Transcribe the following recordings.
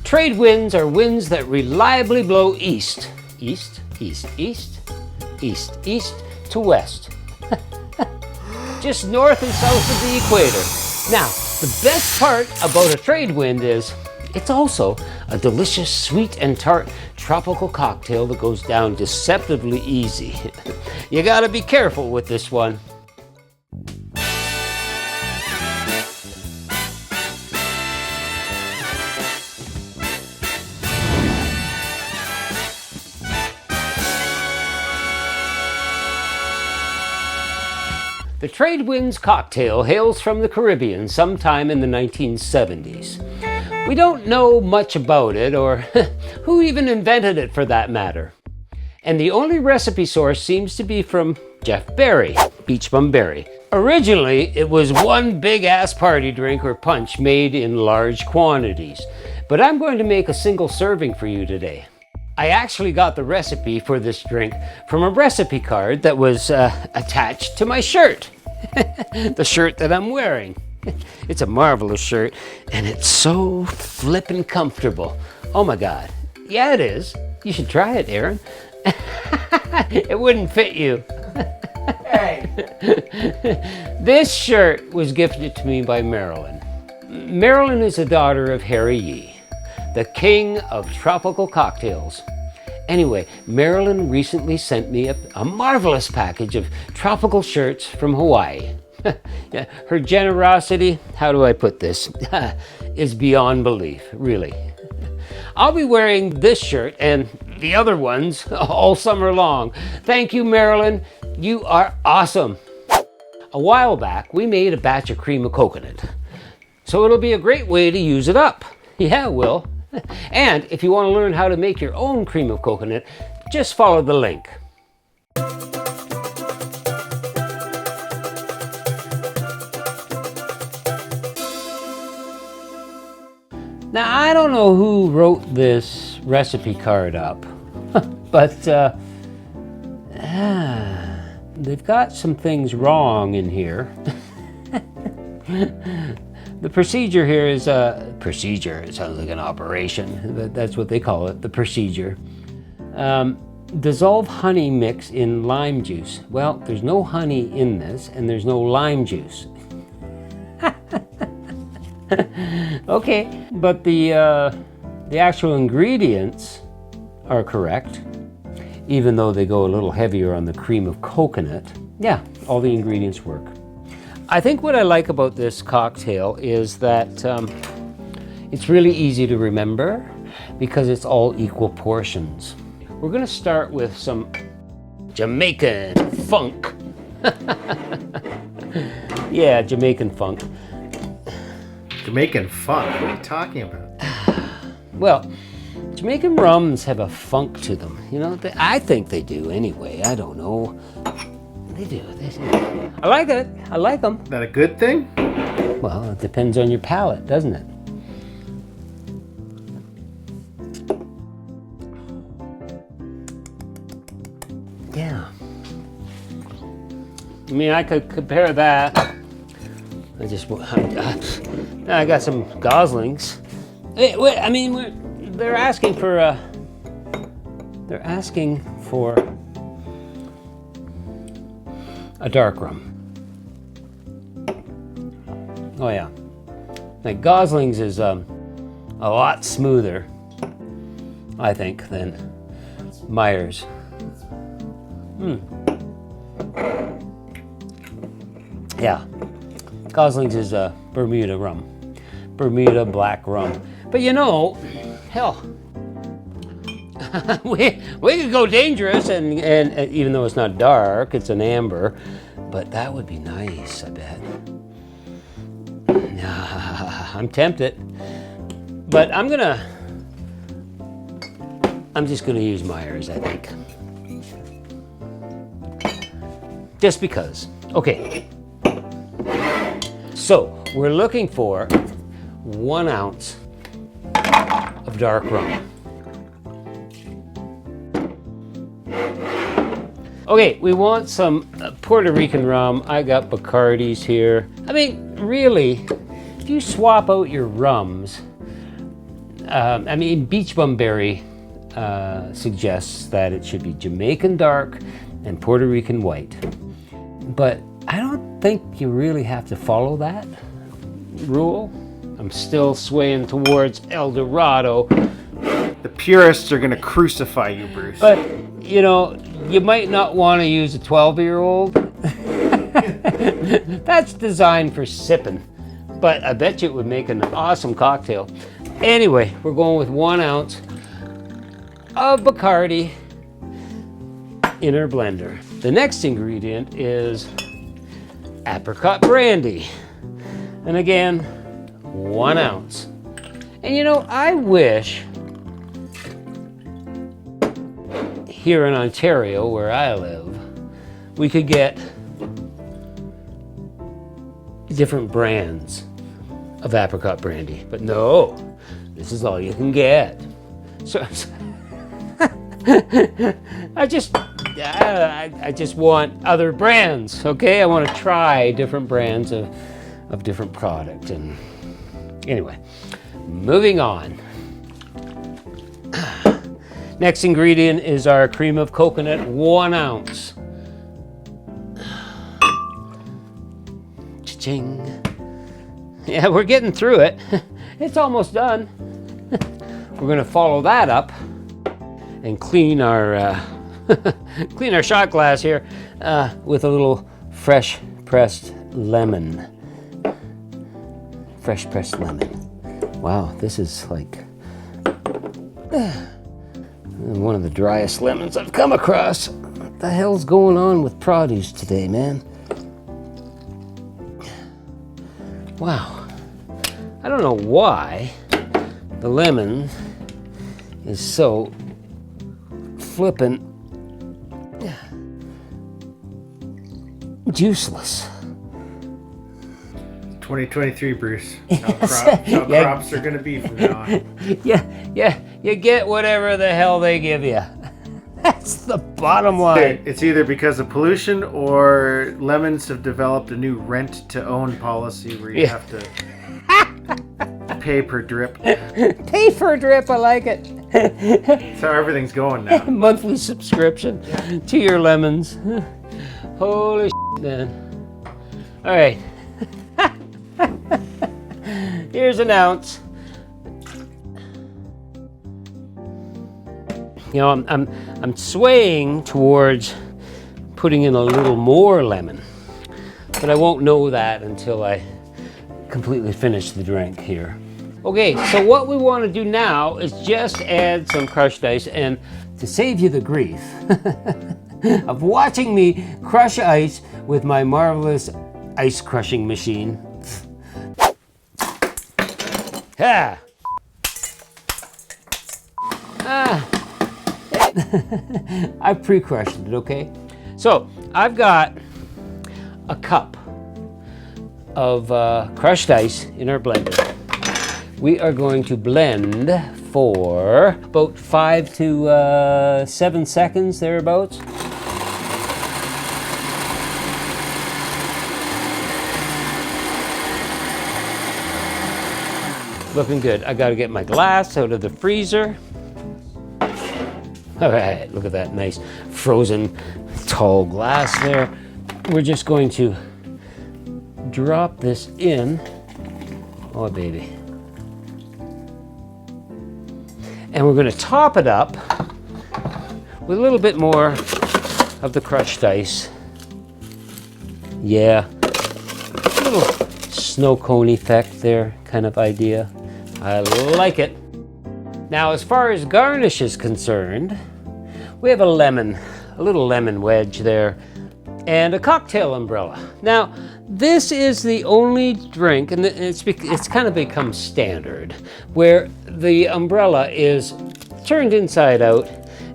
Trade winds are winds that reliably blow east, east, east, east, east, east to west. Just north and south of the equator. Now, the best part about a trade wind is it's also a delicious sweet and tart tropical cocktail that goes down deceptively easy. You gotta be careful with this one. The Tradewinds Cocktail hails from the Caribbean sometime in the 1970s. We don't know much about it, or who even invented it for that matter. And the only recipe source seems to be from Jeff Berry, Beachbum Berry. Originally, it was one big-ass party drink or punch made in large quantities. But I'm going to make a single serving for you today. I actually got the recipe for this drink from a recipe card that was attached to my shirt. The shirt that I'm wearing. It's a marvelous shirt, and it's so flippin' comfortable. Oh my God. Yeah, it is. You should try it, Aaron. It wouldn't fit you. Hey. This shirt was gifted to me by Marilyn. Marilyn is the daughter of Harry Yee, the king of tropical cocktails. Anyway, Marilyn recently sent me a marvelous package of tropical shirts from Hawaii. Yeah, her generosity, how do I put this, is beyond belief, really. I'll be wearing this shirt and the other ones all summer long. Thank you, Marilyn. You are awesome. A while back, we made a batch of cream of coconut. So it'll be a great way to use it up. Yeah, it will. And if you want to learn how to make your own cream of coconut, just follow the link. Now, I don't know who wrote this recipe card up, but they've got some things wrong in here. The procedure here is a procedure. It sounds like an operation. That's what they call it, the procedure. Dissolve honey mix in lime juice. Well, there's no honey in this, and there's no lime juice. Okay, but the actual ingredients are correct, even though they go a little heavier on the cream of coconut. Yeah, all the ingredients work. I think what I like about this cocktail is that it's really easy to remember because it's all equal portions. We're going to start with some Jamaican funk. Yeah, Jamaican funk. Jamaican funk? What are you talking about? Well, Jamaican rums have a funk to them. You know, I think they do anyway. I don't know. They do. I like it. I like them. Is that a good thing? Well, it depends on your palate, doesn't it? Yeah. I mean, I could compare that. I got some goslings. I mean, they're asking for a dark rum. Oh yeah. Like Gosling's is a lot smoother, I think, than Myers. Yeah. Gosling's is a Bermuda rum. Bermuda black rum. But you know, hell, we could go dangerous and even though it's not dark, it's an amber, but that would be nice, I bet. I'm tempted, but I'm just gonna use Myers, I think. Just because. Okay. So we're looking for 1 ounce of dark rum. Okay, we want some Puerto Rican rum. I got Bacardi's here. I mean, really, if you swap out your rums, I mean, beachbum berry suggests that it should be Jamaican dark and Puerto Rican white. But I don't think you really have to follow that rule. I'm still swaying towards El Dorado. The purists are gonna crucify you, Bruce. But, you know, you might not want to use a 12-year-old. That's designed for sipping. But I bet you it would make an awesome cocktail. Anyway, we're going with 1 ounce of Bacardi in our blender. The next ingredient is apricot brandy. And again, 1 ounce. And you know, I wish here in Ontario, where I live, we could get different brands of apricot brandy. But no, this is all you can get. So I just want other brands, okay? I want to try different brands of different product. And anyway, moving on. Next ingredient is our cream of coconut, 1 ounce. Cha-ching. Yeah, we're getting through it. It's almost done. We're gonna follow that up and clean our clean our shot glass here with a little fresh pressed lemon. Fresh pressed lemon. Wow, this is like one of the driest lemons I've come across. What the hell's going on with produce today, man? Wow. I don't know why the lemon is so flippin' juiceless. 2023, Bruce. How crops are gonna be from now on. Yeah, you get whatever the hell they give you. That's the bottom line. It's either because of pollution or lemons have developed a new rent-to-own policy where you have to pay per drip. Pay per drip, I like it. That's how everything's going now. Monthly subscription to your lemons. Holy shit, man. All right. Here's an ounce. You know, I'm swaying towards putting in a little more lemon, but I won't know that until I completely finish the drink here. Okay, so what we want to do now is just add some crushed ice, and to save you the grief of watching me crush ice with my marvelous ice crushing machine. Ah. I pre-crushed it, okay? So I've got a cup of crushed ice in our blender. We are going to blend for about 5 to 7 seconds, thereabouts. Looking good. I gotta get my glass out of the freezer. All right, look at that nice frozen tall glass there. We're just going to drop this in. Oh, baby. And we're going to top it up with a little bit more of the crushed ice. Yeah, a little snow cone effect there kind of idea. I like it. Now, as far as garnish is concerned, we have a little lemon wedge there, and a cocktail umbrella. Now, this is the only drink, and it's kind of become standard, where the umbrella is turned inside out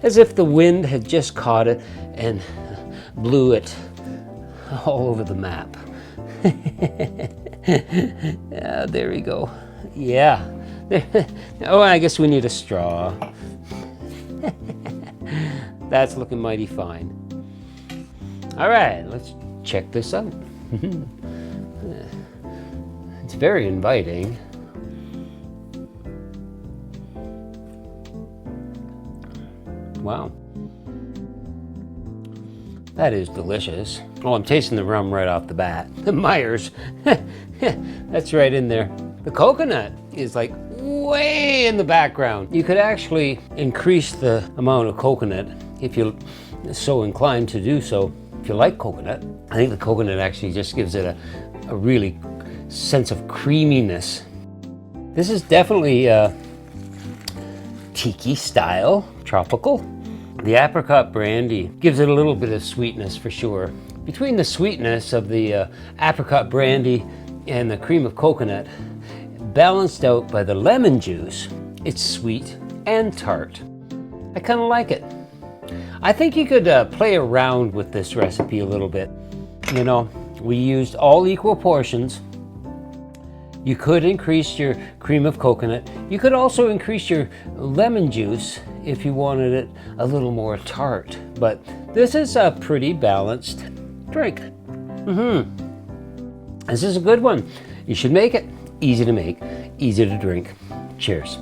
as if the wind had just caught it and blew it all over the map. Yeah, there we go. Yeah. Oh, I guess we need a straw. That's looking mighty fine. All right, let's check this out. It's very inviting. Wow. That is delicious. Oh, I'm tasting the rum right off the bat. The Myers, that's right in there. The coconut is like way in the background. You could actually increase the amount of coconut if you're so inclined to do so. If you like coconut, I think the coconut actually just gives it a really sense of creaminess. This is definitely tiki style, tropical. The apricot brandy gives it a little bit of sweetness for sure. Between the sweetness of the apricot brandy and the cream of coconut, balanced out by the lemon juice, it's sweet and tart. I kind of like it. I think you could play around with this recipe a little bit. You know, we used all equal portions. You could increase your cream of coconut. You could also increase your lemon juice if you wanted it a little more tart. But this is a pretty balanced drink. This is a good one. You should make it. Easy to make, easy to drink. Cheers.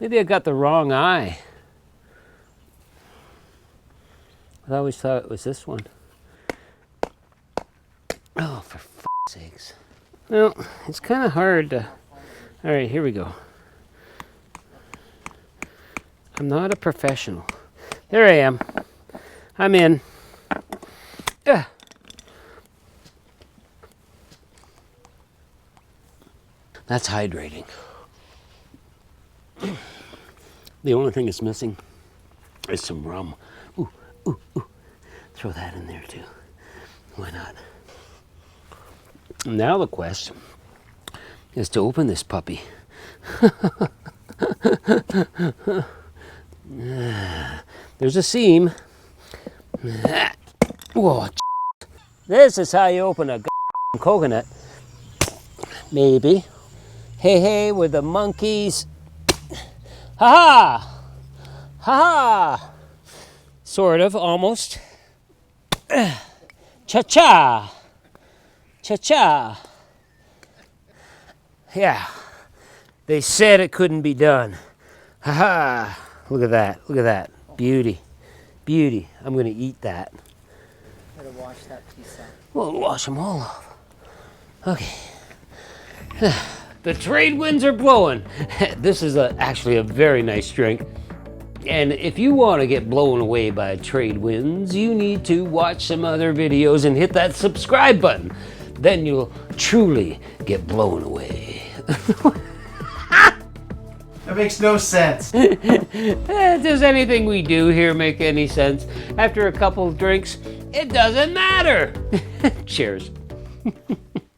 Maybe I got the wrong eye. I always thought it was this one. Oh, for f***'s sakes. Well, it's kind of hard to... All right, here we go. I'm not a professional. There I am. I'm in. That's hydrating. The only thing it's missing is some rum. Ooh, ooh, ooh. Throw that in there too. Why not? Now the quest is to open this puppy. There's a seam. Whoa. This is how you open a coconut. Maybe. Hey, hey, with the monkeys. Ha-ha! Ha-ha! Sort of, almost. Cha-cha! Cha-cha! Yeah, they said it couldn't be done. Ha-ha! Look at that, look at that. Beauty, beauty. I'm gonna eat that. Gotta wash that piece out. We'll wash them all off. Okay. The trade winds are blowing. This is actually a very nice drink. And if you want to get blown away by trade winds, you need to watch some other videos and hit that subscribe button. Then you'll truly get blown away. That makes no sense. Does anything we do here make any sense? After a couple of drinks, it doesn't matter. Cheers.